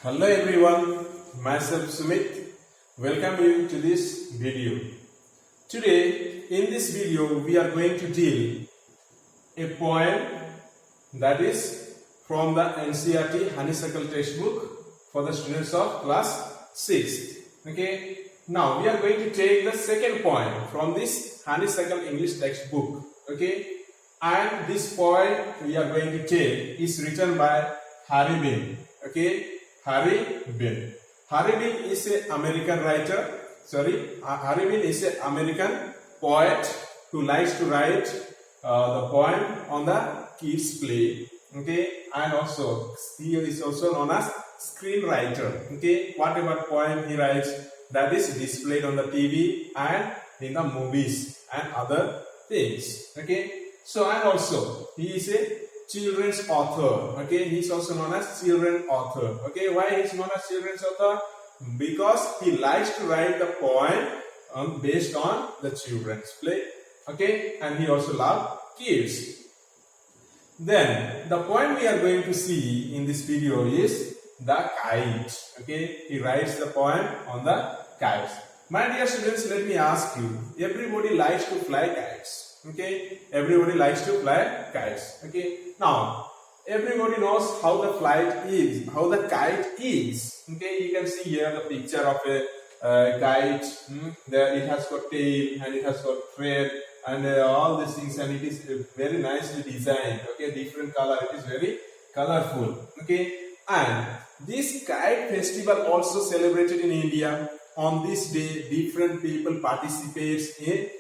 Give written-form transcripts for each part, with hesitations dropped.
Hello everyone, myself Sumit. Welcome you to this video. Today in this video we are going to deal a poem that is from the NCERT Honeysuckle textbook for the students of class 6. Okay. Now we are going to take the second poem from this Honeysuckle English textbook. Okay. And this poem we are going to take is written by Harry Bean. Okay. Harry Bean. Harry Bean is an American writer. Harry Bean is an American poet who likes to write the poem on the kids' play. Okay, and also he is also known as screenwriter. Okay, whatever poem he writes, that is displayed on the TV and in the movies and other things. Okay, so and also he is a children's author. Okay, he is also known as children's author. Okay, why he is known as children's author? Because he likes to write the poem based on the children's play. Okay, and he also loves kids. Then the poem we are going to see in this video is the kite. Okay, he writes the poem on the kites. My dear students, let me ask you, everybody likes to fly kites. Okay, everybody likes to fly kites. Okay, now everybody knows how the flight is, how the kite is. Okay, you can see here the picture of a kite. There it has got tail and it has got thread and all these things, and it is very nicely designed. Okay, different color, it is very colorful. Okay, and this kite festival also celebrated in India. On this day, different people participate in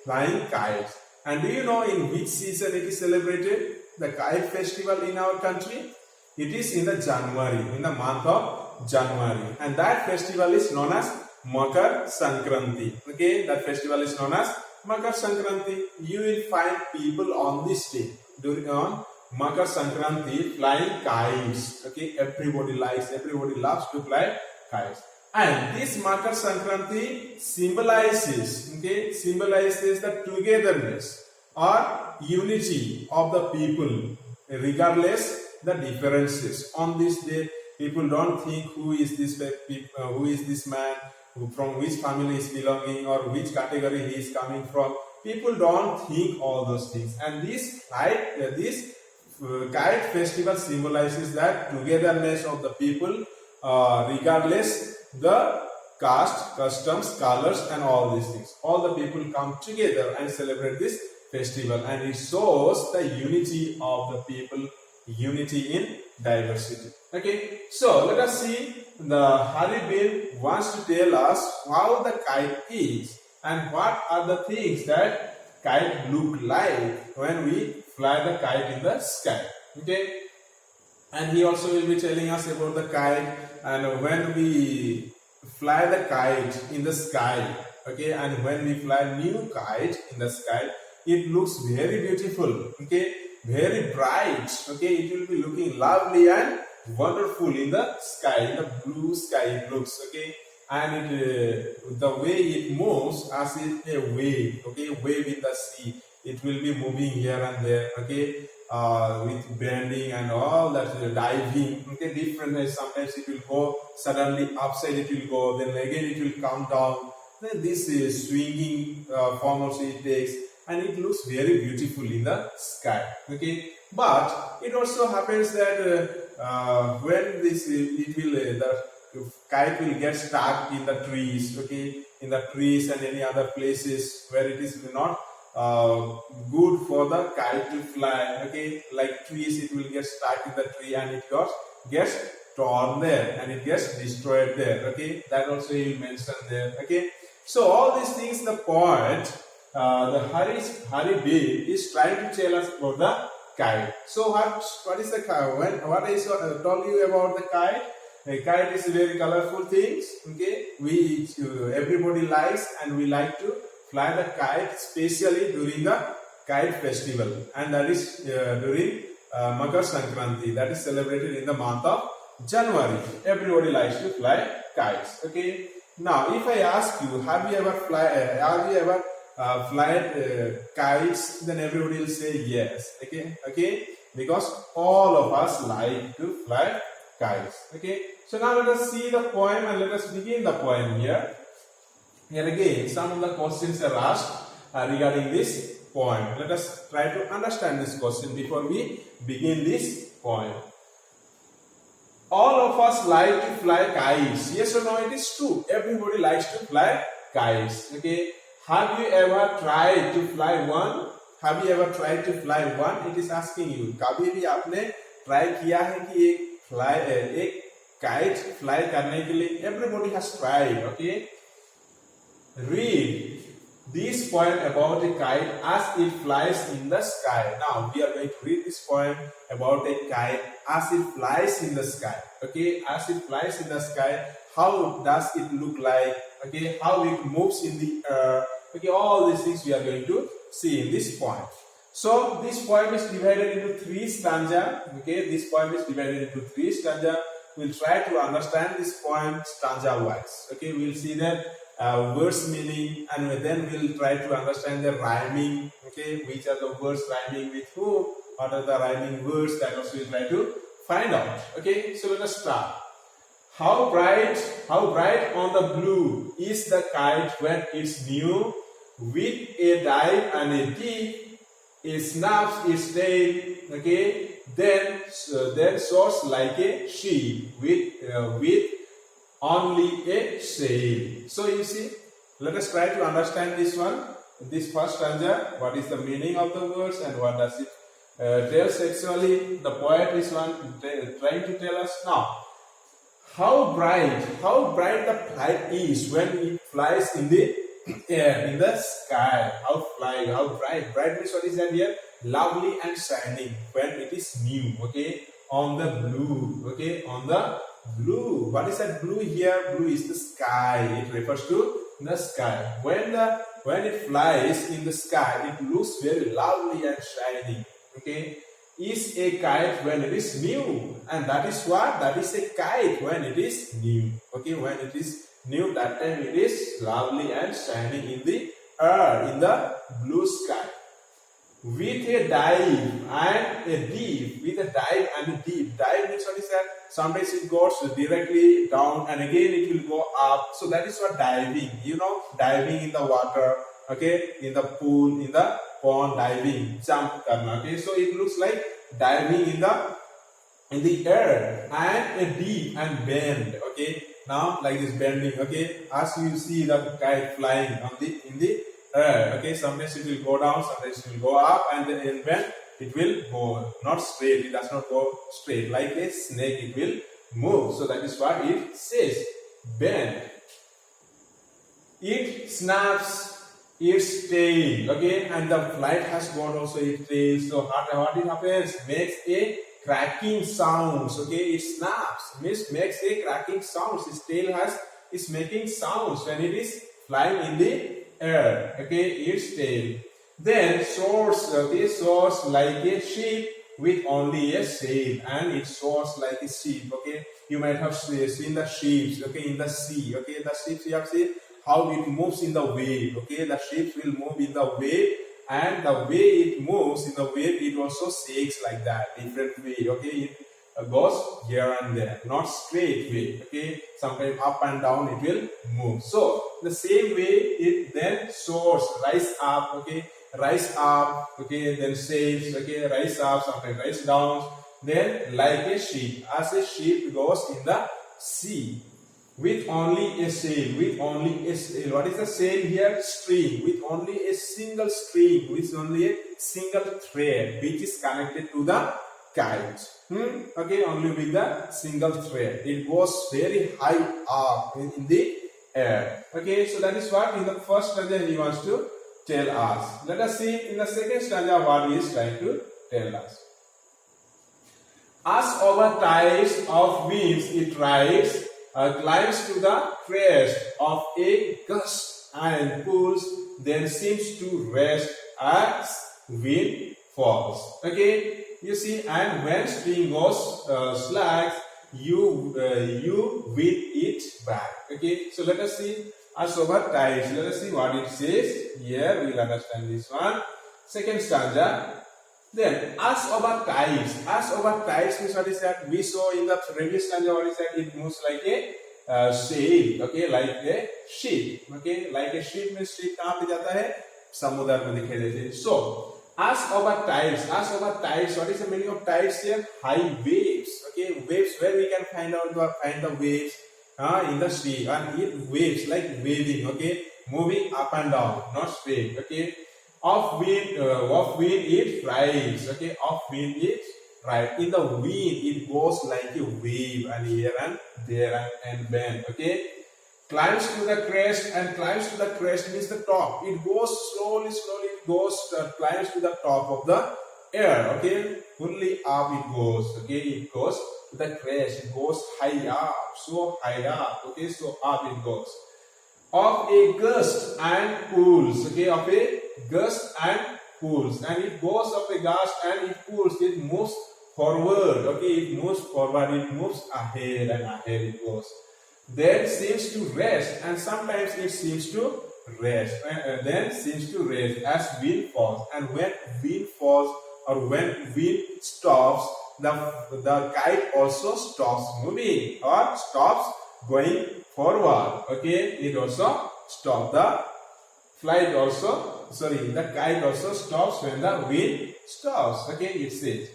flying kites. And do you know in which season it is celebrated? The kite festival in our country? It is in the January, in the month of January. And that festival is known as Makar Sankranti. Okay, that festival is known as Makar Sankranti. You will find people on this day, on Makar Sankranti, flying kites. Okay, everybody loves to fly kites. And this Makar Sankranti symbolizes the togetherness or unity of the people, regardless the differences. On this day, people don't think who is this man, from which family he is belonging, or which category he is coming from. People don't think all those things. And this kite festival symbolizes that togetherness of the people, regardless the caste, customs, colors and all these things. All the people come together and celebrate this festival, and it shows the unity of the people, unity in diversity. Okay, so let us see. The Harry Bean wants to tell us how the kite is and what are the things that kite look like when we fly the kite in the sky. Okay, and he also will be telling us about the kite and when we fly the kite in the sky. Okay, and when we fly new kite in the sky, it looks very beautiful. Okay, very bright. Okay, it will be looking lovely and wonderful in the sky, in the blue sky it looks. Okay, and the way it moves as if a wave. Okay, wave in the sea. It will be moving here and there. Okay, with bending and all that, diving. Okay, different. Sometimes it will go suddenly upside, it will go, then again it will come down. Then this is swinging form also it takes, and it looks very beautiful in the sky. Okay, but it also happens that when the kite will get stuck in the trees. Okay, in the trees and any other places where it is not good for the kite to fly. Okay, like trees, it will get stuck in the tree and it gets torn there and it gets destroyed there. Okay, that also he will mention there. Okay, so all these things the poet, the Harry Bean is trying to tell us about the kite. So what is the kite? What I told you about the kite? The kite is very colorful things. Okay, everybody likes, and we like to fly the kite, especially during the kite festival, and that is during Makar Sankranti, that is celebrated in the month of January. Everybody likes to fly kites. Okay, now if I ask you, have you ever flight kites, then everybody will say yes. Okay, because all of us like to fly kites. Okay, so now let us see the poem and let us begin the poem here. Here again, some of the questions are asked regarding this poem. Let us try to understand this question before we begin this poem. All of us like to fly kites. Yes or no? It is true. Everybody likes to fly kites. Okay. Have you ever tried to fly one? Have you ever tried to fly one? It is asking you. कभी भी आपने try किया है कि एक kite fly करने के लिए? Everybody has tried. Okay. Read this poem about a kite as it flies in the sky. Now we are going to read this poem about a kite as it flies in the sky. Okay, as it flies in the sky, how does it look like? Okay, how it moves in the air. Okay, all these things we are going to see in this poem. So this poem is divided into 3 stanzas. Okay, this poem is divided into 3 stanzas. We'll try to understand this poem stanza wise. Okay, we'll see that verse meaning, and then we'll try to understand the rhyming. Okay, which are the words rhyming with whom, what are the rhyming words, that also we'll try to find out. Okay, so let us start. How bright on the blue is the kite when it's new, with a dive and a dip, it snaps its tail. Okay, then soars like a ship with only a sail. So you see, let us try to understand this one. This first stanza, what is the meaning of the words and what does it tell sexually? The poet is trying to tell us now. How bright the kite is when it flies in the air, in the sky. How bright. Bright means what is that here? Lovely and shining when it is new. Okay, on the blue. Okay, on the blue. What is that blue here? Blue is the sky. It refers to the sky. When it flies in the sky, it looks very lovely and shining. Okay, is a kite when it is new, and that is what? That is a kite when it is new. Okay, when it is new, that time it is lovely and shining in the air, in the blue sky. With a dive and a dip. With a dive and a dip. Dive means what is that? Sometimes it goes directly down and again it will go up. So that is what diving. You know, diving in the water. Okay, in the pool, in the pond, diving, jump karna. Okay, so it looks like diving in the air, and a dip and bend. Okay, now like this bending. Okay, as you see the kite flying in the air. Okay, sometimes it will go down, sometimes it will go up, and then when it will go not straight, it does not go straight. Like a snake, it will move. So that is what it says. Bend. It snaps its tail. Okay, and the flight has got also its tail. So what it happens? Makes a cracking sounds. Okay, it snaps, means makes a cracking sounds. Its tail is making sounds when it is flying in the air. Okay, its tail. Then soars. Okay, soars like a ship with only a sail, and it soars like a ship. Okay, you might have seen the ships. Okay, in the sea. Okay, the ships you have seen how it moves in the wave. Okay, the ships will move in the wave, and the way it moves in the wave, it also shakes like that, different way. Okay, it goes here and there, not straight way. Okay, sometimes up and down it will move. So the same way it then soars, rise up. Okay, rise up. Okay, then sails. Okay, rise up, sometimes rise down. Then like a ship, as a ship goes in the sea. With only a sail, with only a sail. What is the sail here? String. With only a single string, with only a single thread, which is connected to the kite. Okay, only with the single thread. It goes very high up in the air. Okay, so that is what in the first stanza he wants to tell us. Let us see in the second stanza what he is trying to tell us. As over tides of winds it rides, climbs to the crest of a gust and pulls, then seems to rest as wind falls. Okay, you see, and when string goes slack, you whip it back. Okay, so let us see as over tides. Let us see what it says. Here we'll understand this one. Second stanza. Then as over tides means what is that? We saw in the previous stanza what is that? It moves like a sail, okay, like a ship, okay, like a ship means ship कहाँ पे जाता है? समुद्र में दिखाई देते हैं. So as over tides, what is the meaning of tides here? High waves, okay, waves where we can find the waves in the sea, and it waves like waving, okay, moving up and down, not straight, okay. Of wind it rides, okay, of wind it rides. In the wind it goes like a wave, and here and there and bend, okay. Climbs to the crest, and climbs to the crest means the top. It goes slowly, it goes, climbs to the top of the air, okay. Fully up it goes, okay. It goes to the crest, it goes high up, so high up, okay, so up it goes. Of a gust and pulls, okay, of a gust and pulls, and it goes of a gust and it pulls, it moves forward, okay, it moves forward, it moves ahead and ahead it goes. Then seems to rest, and sometimes it seems to rest, then seems to rest as wind falls, and when wind falls or when wind stops, the kite also stops moving or stops going forward, okay. It also stops, the flight also, the kite also stops when the wind stops, okay. It says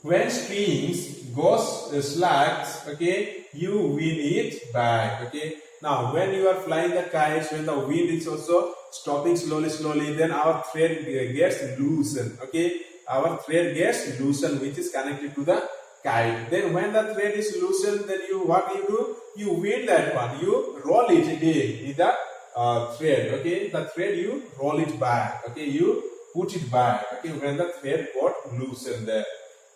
when streams goes slacks, okay, you win it back, okay. Now when you are flying the kites, when the wind is also stopping slowly, then our thread gets loosened, okay. Our thread gets loosened, which is connected to the kite. Then when the thread is loosened, then what you do? You win that one. You roll it again in the thread. Okay, the thread you roll it back. Okay, you put it back. Okay, when the thread got loosened there.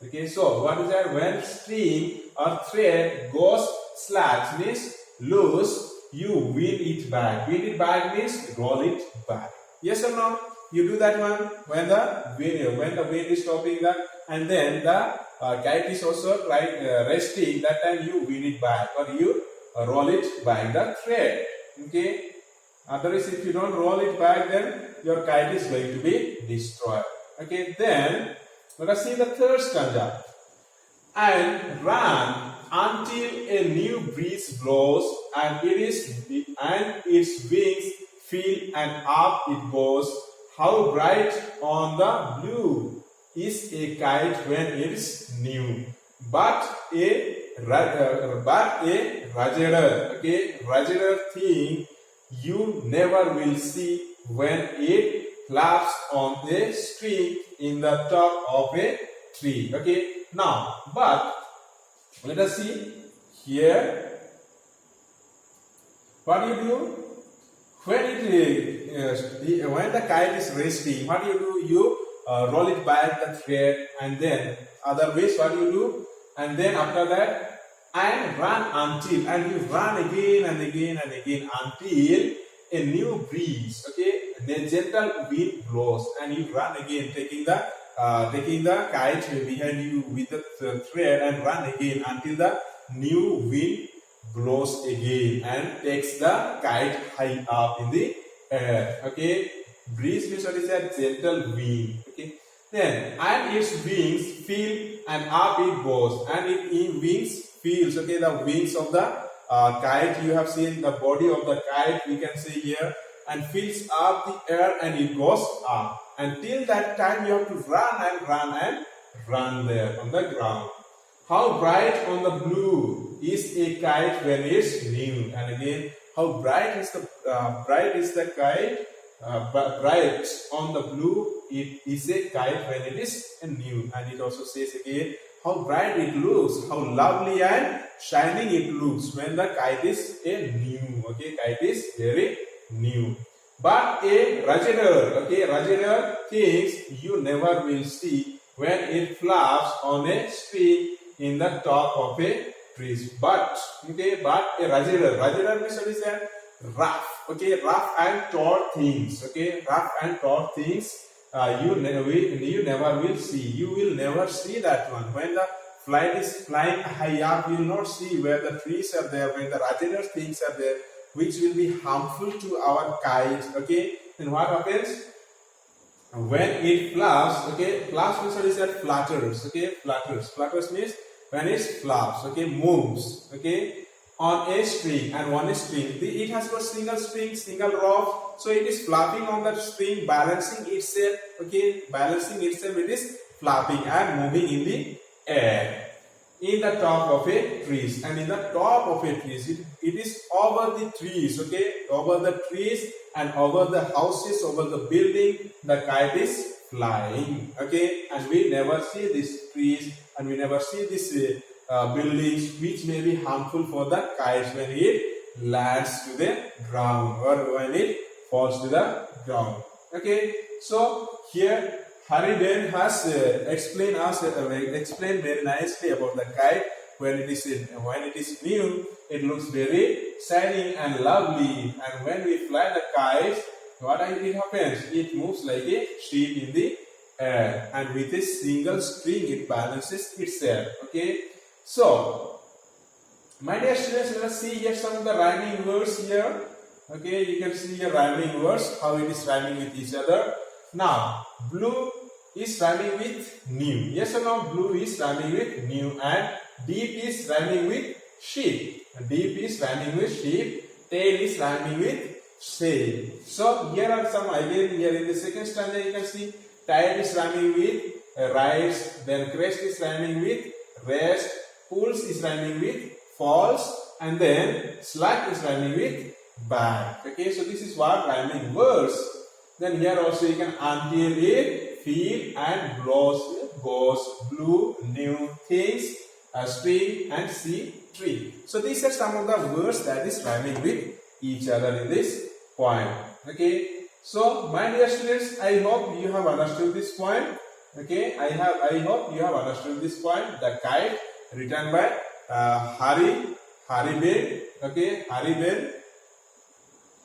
Okay, so what is that? When string or thread goes slack means loose, you win it back. Win it back means roll it back. Yes or no? You do that one when the wind is stopping that, and then the kite is also resting. That time you win it back or you roll it back the thread. Okay. Otherwise, if you don't roll it back, then your kite is going to be destroyed. Okay. Then let us see the third stanza. And run until a new breeze blows, and its wings fill, and up it goes. How bright on the blue is a kite when it's new, but a ruggeder, okay, ruggeder thing you never will see when it flaps on the string in the top of a tree. Okay, now, but let us see here. What do you do? When the kite is resting, what do? You roll it back the thread, and then otherwise what do you do? And then after that, and run until, and you run again and again and again until a new breeze, okay, the gentle wind blows, and you run again, taking the kite behind you with the thread, and run again until the new wind blows again and takes the kite high up in the air. Okay, breeze means what is that? Gentle wind. Okay, then and its wings fill, and up it goes, and it wings fills. Okay, the wings of the kite, you have seen the body of the kite, we can see here, and fills up the air, and it goes up. Until that time you have to run there on the ground. How bright on the blue is a kite when it's new. And again, how bright is the kite? Bright on the blue, it is a kite when it is new. And it also says again, how bright it looks, how lovely and shining it looks when the kite is new. Okay, kite is very new. But a ruggeder, okay, ruggeder things you never will see when it flaps on a string in the top of a tree. But okay, but a ruggeder means what is that? Rough, okay, rough and taut things, okay, rough and taut things you never will see. You will never see that one. When the flight is flying high up, you will not see where the trees are there, when the ruggeder things are there, which will be harmful to our kite. Okay, then what happens? when it flaps, okay, flaps means what is that? Flutters, okay, flutters means when it flaps, okay, moves, okay, on a string, and one string, it has got single string, single rod, so it is flapping on that string, balancing itself, okay, balancing itself, it is flapping and moving in the air in the top of a trees, and in the top of a trees, it is over the trees, okay, over the trees and over the houses, over the building, the kite is flying, okay, and we never see these trees and we never see these buildings which may be harmful for the kites when it lands to the ground or when it falls to the ground. Okay, so here Hari Ben has explained very nicely about the kite. When it is new, it looks very shining and lovely, and when we fly the kite, what it happens? It moves like a sheep in the air, and with a single string it balances itself. Okay, so my dear students, let us see here some of the rhyming words here. Okay, you can see here rhyming words, how it is rhyming with each other. Now, blue is rhyming with new. Yes or no? Blue is rhyming with new, and deep is rhyming with sheep. Deep is rhyming with sheep. Tail is rhyming with sail. So here are some ideas. Here in the second stanza you can see tide is rhyming with rise. Then crest is rhyming with rest. Pools is rhyming with falls, and then slack is rhyming with back. Okay, so this is what rhyming words. Then here also you can until it, feel, and blows, goes, blue, new, things, spring, and see, tree. So these are some of the words that is rhyming with each other in this poem. Okay, so my dear students, I hope you have understood this poem. Okay, I hope you have understood this poem, The Kite, written by Hari Ben. Okay, Hari Ben.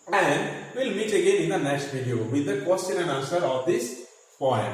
And we'll meet again in the next video with the question and answer of this poem.